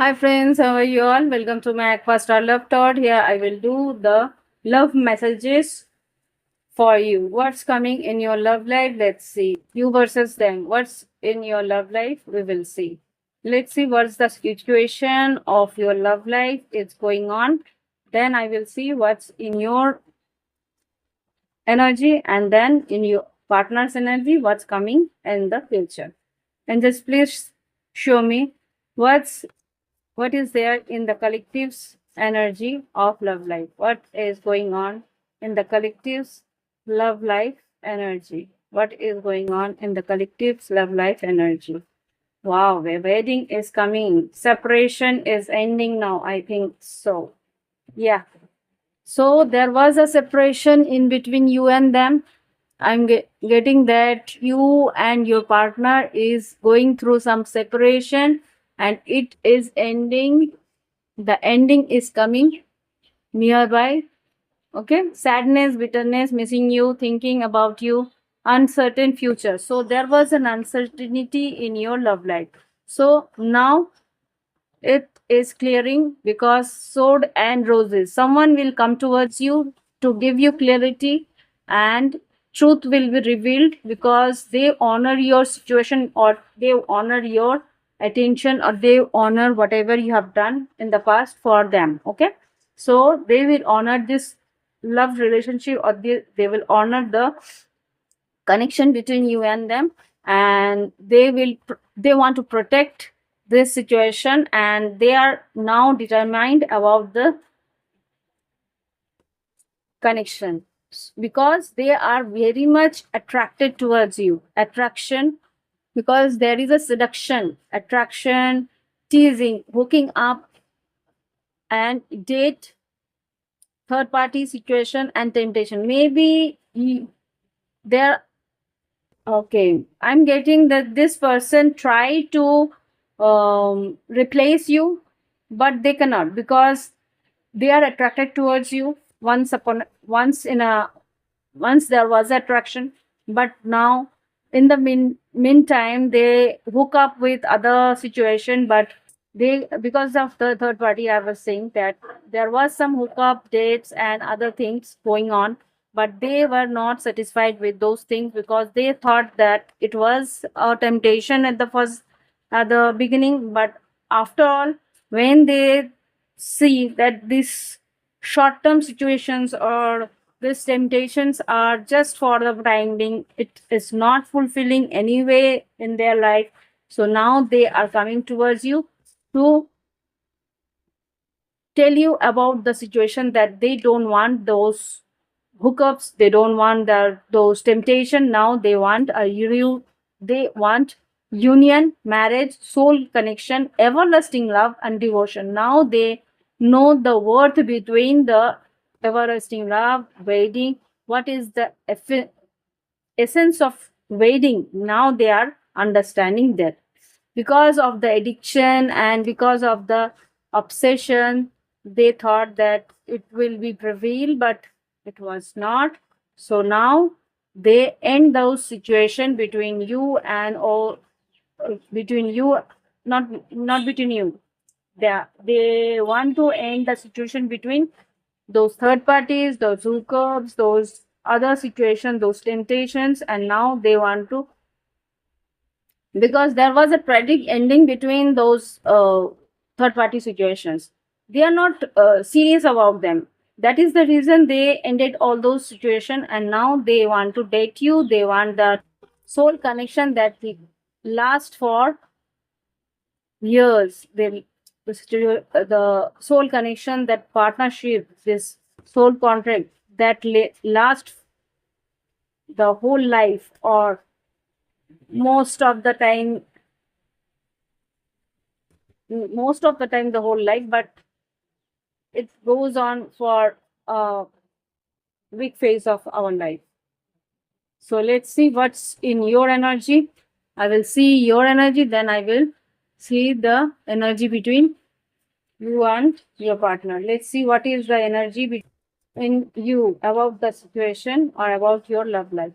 Hi friends, how are you all? Welcome to my Aquastar Love Thought. Here I will do the love messages for you. What's coming in your love life? Let's see. You versus them. What's in your love life? We will see. Let's see what's the situation of your love life is going on. Then I will see what's in your energy and then in your partner's energy, what's coming in the future. And just please show me what's what is there in the collective's energy of love life? What is going on in the collective's love life energy? What is going on in the collective's love life energy? Wow, the wedding is coming. Separation is ending now. I think so. Yeah. So there was a separation in between you and them. I'm getting that you and your partner is going through some separation and it is ending. The ending is coming nearby. Okay, sadness, bitterness, missing you, thinking about you, uncertain future. So there was an uncertainty in your love life. So now it is clearing because sword and roses. Someone will come towards you to give you clarity and truth will be revealed because they honor your situation or they honor your attention or they honor whatever you have done in the past for them. Okay. So they will honor this love relationship or they will honor the connection between you and them and they want to protect this situation and they are now determined about the connection because they are very much attracted towards you attraction because there is a seduction attraction teasing hooking up and date third party situation and temptation maybe there. Okay, I'm getting that this person try to replace you, but they cannot because they are attracted towards you. Once there was attraction, but now in the meantime they hook up with other situation, but they because of the third party, I was saying that there was some hookup dates and other things going on but they were not satisfied with those things because they thought that it was a temptation at the beginning but after all when they see that these short term situations or these temptations are just for the time being it is not fulfilling anyway in their life so now they are coming towards you to tell you about the situation that they don't want those hookups they don't want those temptation now they want they want union marriage soul connection everlasting love and devotion now they know the worth between the everlasting love wedding what is the essence of wedding now they are understanding that because of the addiction and because of the obsession they thought that it will be prevail but it was not so now they end those situation between you and all between you not between you they want to end the situation between those third parties those hookups those other situations those temptations and now they want to because there was a tragic ending between those third party situations they are not serious about them that is the reason they ended all those situations and now they want to date you they want that soul connection that will last for years the soul connection that partnership this soul contract that last the whole life or most of the time the whole life but it goes on for a big phase of our life so let's see what's in your energy I will see your energy then I will see the energy between you and your partner let's see what is the energy between you about the situation or about your love life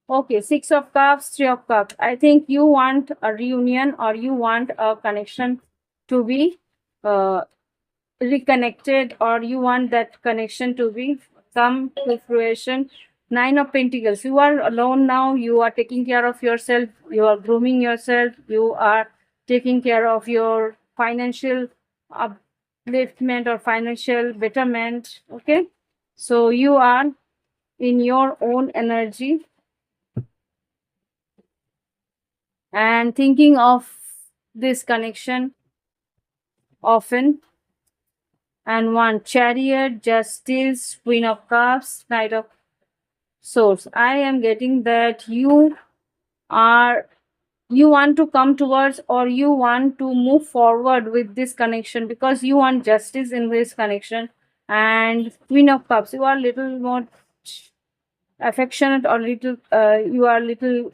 okay 6 of cups 3 of cups I think you want a reunion or you want a connection to be uh, reconnected, or you want that connection to be come to fruition. Nine of Pentacles, you are alone now, you are taking care of yourself, you are grooming yourself, you are taking care of your financial upliftment or financial betterment. Okay, so you are in your own energy and thinking of this connection often. And one, Chariot, Justice, Queen of Cups, Knight of Swords. I am getting that are you want to come towards, or you want to move forward with this connection, because you want justice in this connection. And Queen of Cups, you are little more affectionate, or little you are little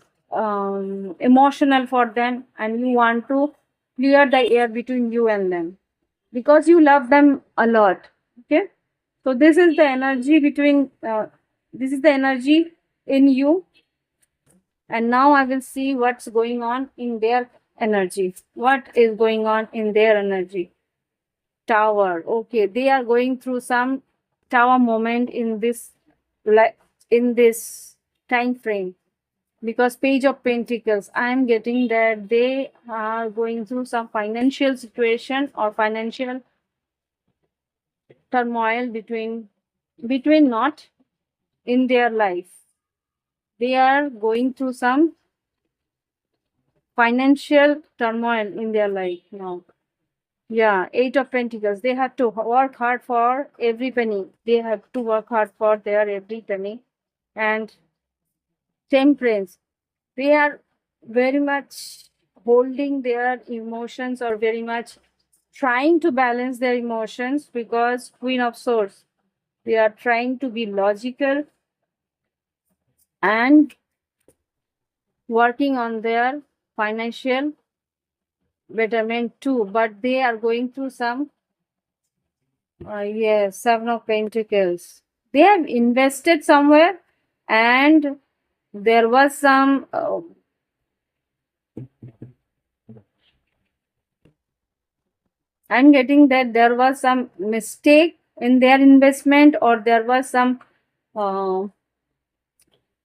emotional for them, and you want to clear the air between you and them because you love them a lot. Okay, so this is the energy between this is the energy in you. And now I will see what's going on in their energy. What is going on in their energy? Tower. Okay, they are going through some tower moment in this in this time frame, because Page of Pentacles, I am getting that they are going through some financial situation or financial turmoil between not in their life. They are going through some financial turmoil in their life now. Yeah, Eight of Pentacles. They have to work hard for every penny. They have to work hard for their every penny. And Temperance. They are very much holding their emotions, or very much trying to balance their emotions, because Queen of Swords. They are trying to be logical and working on their financial betterment too, but they are going through some yes, Seven of Pentacles. They have invested somewhere, and there was some I'm getting that there was some mistake in their investment, or there was some uh,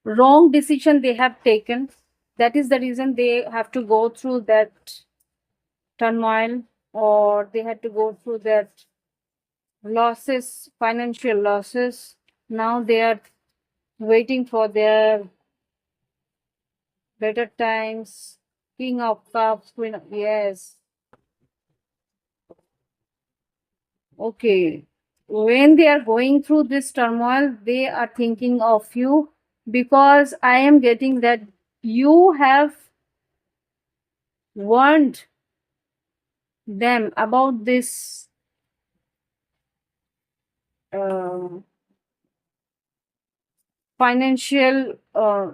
wrong decision they have taken. That is the reason they have to go through that turmoil, or they had to go through that losses, financial losses. Now they are waiting for their better times. King of Cups, Queen of, yes. Okay. When they are going through this turmoil, they are thinking of you, because I am getting that you have warned them about this uh, financial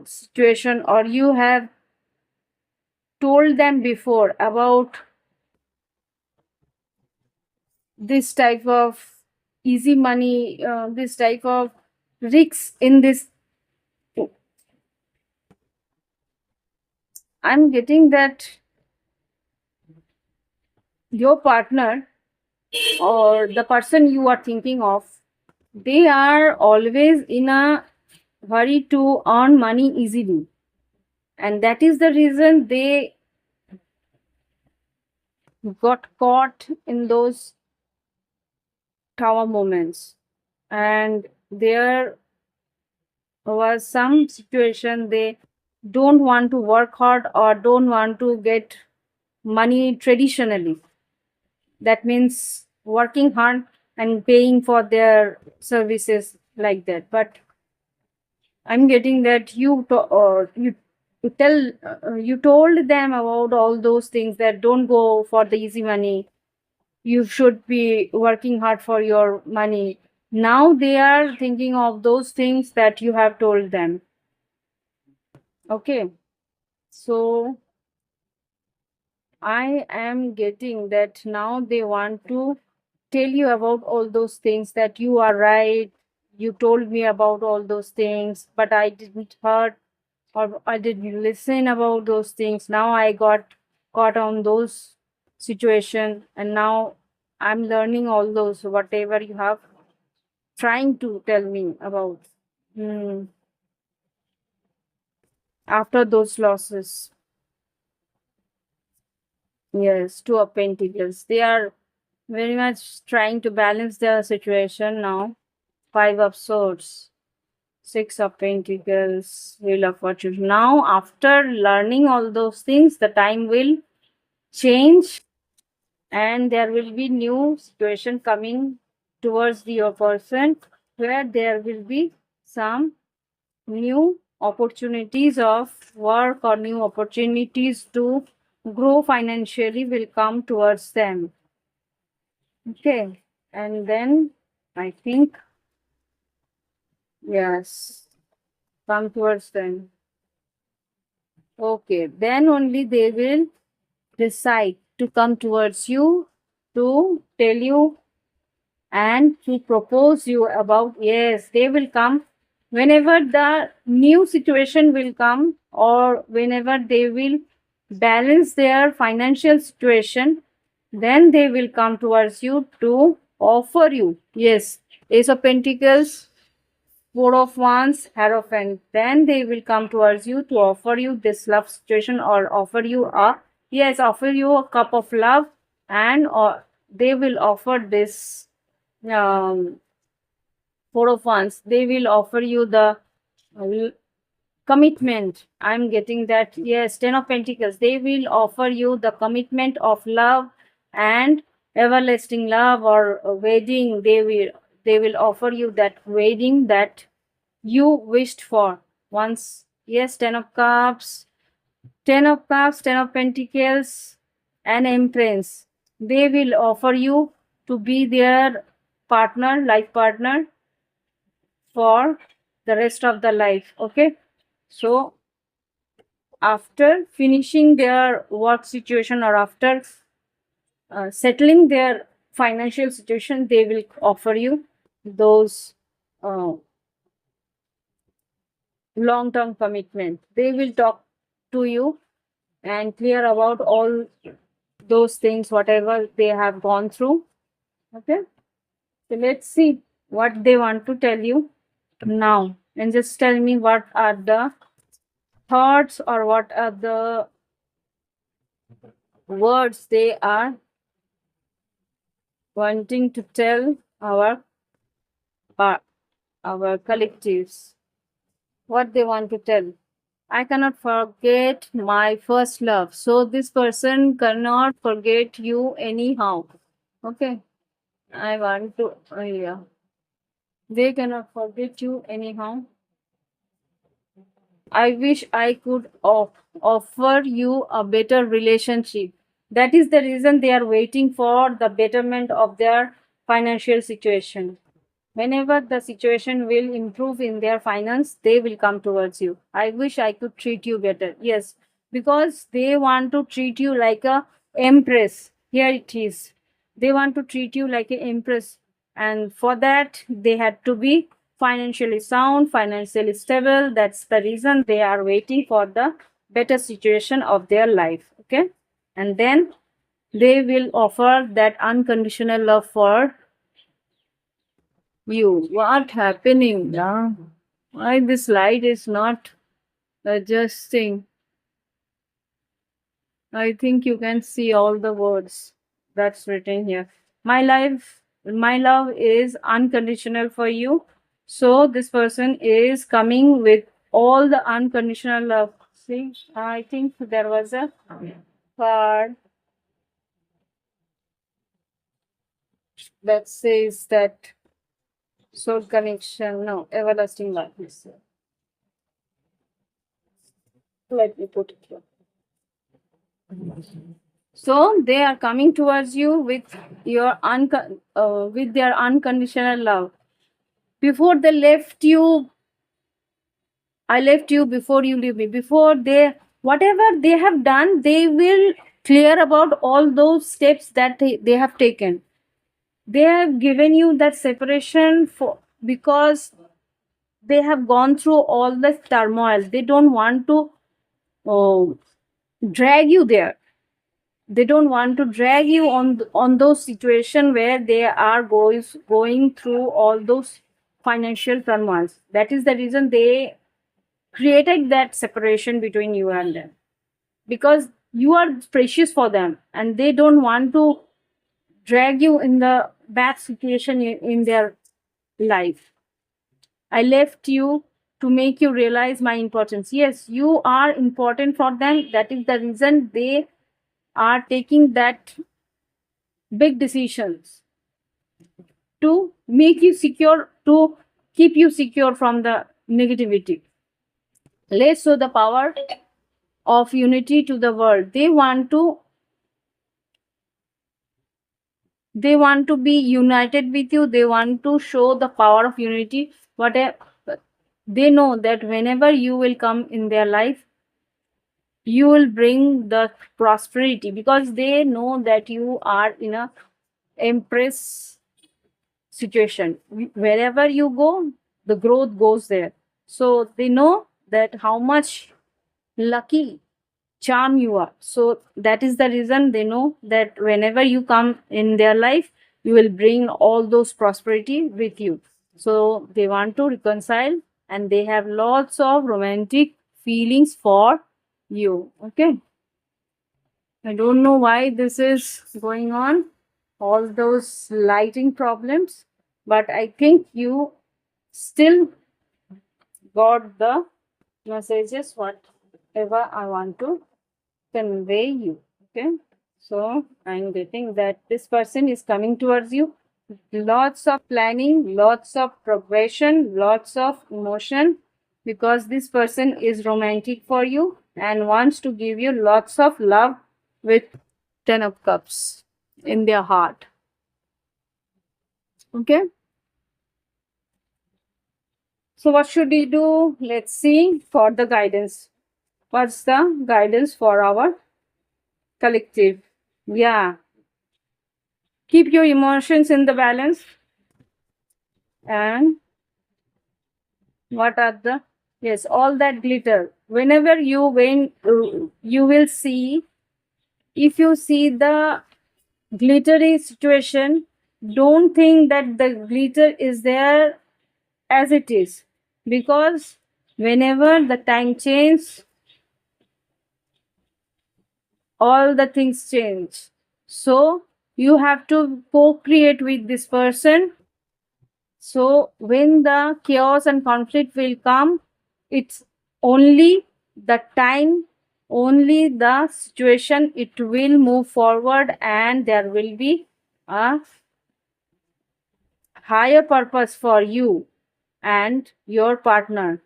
situation, or you have told them before about this type of easy money, this type of risks in this. I'm getting that your partner, or the person you are thinking of, they are always in a hurry to earn money easily, and that is the reason they got caught in those tower moments. And there was some situation they don't want to work hard, or don't want to get money traditionally. That means working hard and paying for their services like that. But I'm getting that you told them about all those things, that don't go for the easy money, you should be working hard for your money. Now they are thinking of those things that you have told them. Okay, so I am getting that now they want to tell you about all those things, that you are right, you told me about all those things, but I didn't heard, or I didn't listen about those things. Now I got caught on those situation, and now I'm learning all those, whatever you have trying to tell me about. Hmm. After those losses. Yes, Two of Pentacles. They are very much trying to balance their situation now. Five of Swords, Six of Pentacles, Wheel of Fortune. Now, after learning all those things, the time will change and there will be new situation coming towards your person where there will be some new opportunities of work or new opportunities to grow financially will come towards them. Okay, and then I think, yes, come towards them. Okay, then only they will decide to come towards you to tell you and to propose you about. Yes, they will come whenever the new situation will come or whenever they will balance their financial situation, then they will come towards you to offer you. Yes, Ace of Pentacles, Four of Wands, Hierophant. Then they will come towards you to offer you this love situation or offer you a, yes, offer you a cup of love, and or they will offer this um, Four of Wands. They will offer you the uh, commitment. I'm getting that. Yes, Ten of Pentacles. They will offer you the commitment of love and everlasting love or a wedding. They will offer you that wedding that you wished for once. Yes, Ten of Cups, Ten of Pentacles, and Empress. They will offer you to be their partner, life partner for the rest of the life. Okay, so after finishing their work situation or after settling their financial situation, they will offer you those uh, long term commitment. They will talk to you and clear about all those things, whatever they have gone through. Okay, so let's see what they want to tell you now, and just tell me what are the thoughts or what are the words they are wanting to tell our our collectives. What they want to tell. I cannot forget my first love. So this person cannot forget you anyhow. Okay. I want to, yeah. They cannot forget you anyhow. I wish I could offer you a better relationship. That is the reason they are waiting for the betterment of their financial situation. Whenever the situation will improve in their finance, they will come towards you. I wish I could treat you better. Yes, because they want to treat you like a empress. Here it is. They want to treat you like an empress. And for that, they had to be financially sound, financially stable. That's the reason they are waiting for the better situation of their life. Okay. And then they will offer that unconditional love for you. What happening now? Why this light is not adjusting? I think you can see all the words that's written here. My love is unconditional for you. So this person is coming with all the unconditional love. See, I think there was a card that says that soul connection. No, everlasting love. Let me put it here. So they are coming towards you with with their unconditional love. Before they left you, I left you before you leave me. Before they, whatever they have done, they will clear about all those steps that they have taken. They have given you that separation for because they have gone through all the turmoil. They don't want to drag you there. they don't want to drag you on those situations where they are going through all those financial turmoils. That is the reason they created that separation between you and them, because you are precious for them and they don't want to drag you in the bad situation in their life. I left you to make you realize my importance. Yes, you are important for them. That is the reason they are taking that big decisions to make you secure, to keep you secure from the negativity. Let's show the power of unity to the world. They want to be united with you. They want to show the power of unity. Whatever, they know that whenever you will come in their life, you will bring the prosperity, because they know that you are in a empress situation. Wherever you go, the growth goes there. So they know that how much lucky charm you are. So that is the reason they know that whenever you come in their life, you will bring all those prosperity with you. So they want to reconcile and they have lots of romantic feelings for you. Okay. I don't know why this is going on, all those lighting problems, but I think you still got the messages, whatever I want to convey you. Okay. So I'm getting that this person is coming towards you. Lots of planning, lots of progression, lots of emotion, because this person is romantic for you and wants to give you lots of love with 10 of cups in their heart. Okay. So what should we do? Let's see for the guidance. What's the guidance for our collective? Yeah. Keep your emotions in the balance. And what are the, yes, all that glitter. Whenever you will see, if you see the glittery situation, don't think that the glitter is there as it is, because whenever the time changes, all the things change. So you have to co-create with this person. So when the chaos and conflict will come, it's only the time, only the situation, it will move forward and there will be a higher purpose for you and your partner.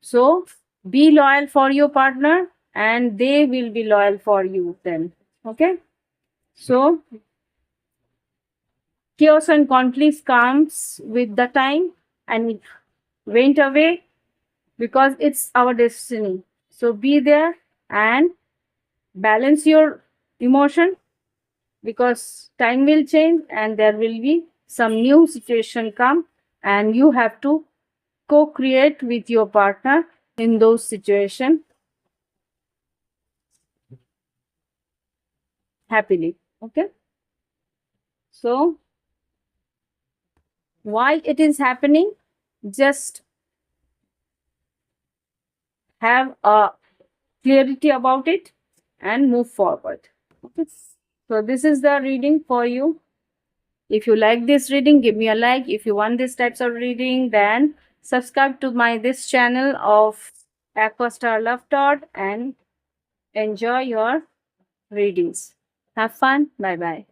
So be loyal for your partner and they will be loyal for you then. Okay. So chaos and conflicts comes with the time and it went away because it's our destiny. So be there and balance your emotion, because time will change and there will be some new situation come and you have to co-create with your partner in those situations happily. Okay. So why it is happening, just have a clarity about it and move forward. Okay. So this is the reading for you. If you like this reading, give me a like. If you want these types of reading, then subscribe to my this channel of Aquastar Love Thought and enjoy your readings. Have fun. Bye bye.